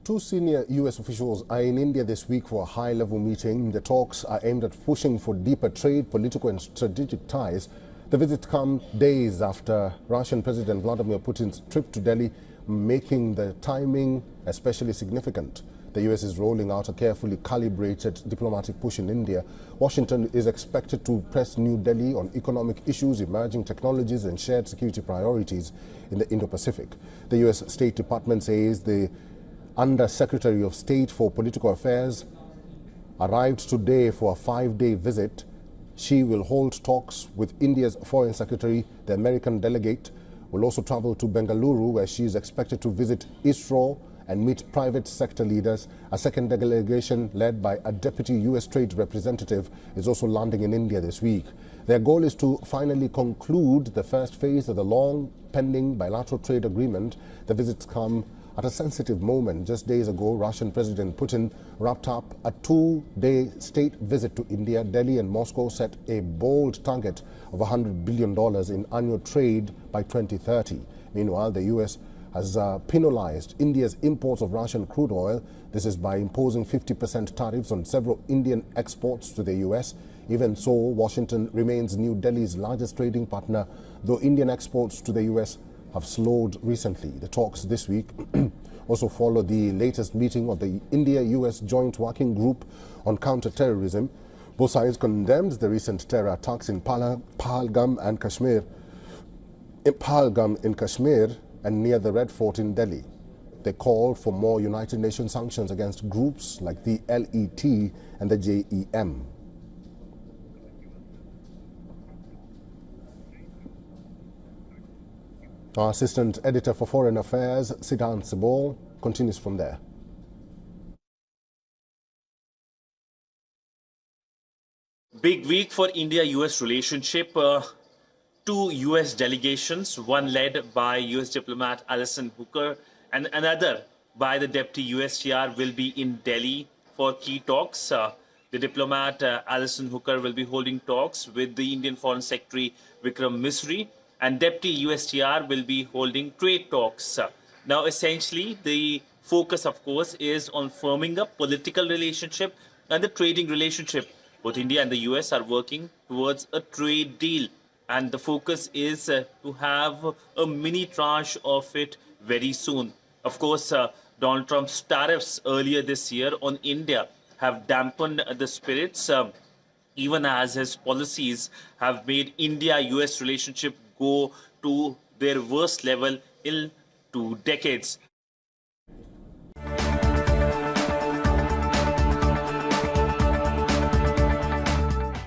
Two senior U.S. officials are in India this week for a high-level meeting. The talks are aimed at pushing for deeper trade, political and strategic ties. The visit comes days after Russian President Vladimir Putin's trip to Delhi, making the timing especially significant. The U.S. is rolling out a carefully calibrated diplomatic push in India. Washington is expected to press New Delhi on economic issues, emerging technologies and shared security priorities in the Indo-Pacific. The U.S. State Department says the Under-Secretary of State for Political Affairs arrived today for a 5-day visit. She will hold talks with India's Foreign Secretary. The American delegate will also travel to Bengaluru, where she is expected to visit ISRO and meet private sector leaders. A second delegation led by a deputy U.S. trade representative is also landing in India this week. Their goal is to finally conclude the first phase of the long-pending bilateral trade agreement. The visits come at a sensitive moment. Just days ago, Russian President Putin wrapped up a 2-day state visit to India. Delhi and Moscow set a bold target of $100 billion in annual trade by 2030. Meanwhile, the U.S. has penalized India's imports of Russian crude oil. This is by imposing 50% tariffs on several Indian exports to the U.S. Even so, Washington remains New Delhi's largest trading partner, though Indian exports to the U.S. have slowed recently. The talks this week also follow the latest meeting of the India-U.S. Joint Working Group on Counter-Terrorism. Both sides condemned the recent terror attacks in Pahalgam in Kashmir and near the Red Fort in Delhi. They called for more United Nations sanctions against groups like the LET and the JEM. Our assistant editor for Foreign Affairs, Siddhant Sibol, continues from there. Big week for India-U.S. relationship. Two U.S. delegations, one led by U.S. diplomat Alison Hooker and another by the Deputy USTR, will be in Delhi for key talks. The diplomat Alison Hooker will be holding talks with the Indian Foreign Secretary Vikram Misri, and Deputy USTR will be holding trade talks. Now, essentially, the focus, of course, is on firming up political relationship and the trading relationship. Both India and the US are working towards a trade deal, and the focus is to have a mini tranche of it very soon. Of course, Donald Trump's tariffs earlier this year on India have dampened the spirits, even as his policies have made India-US relationship go to their worst level in 2 decades.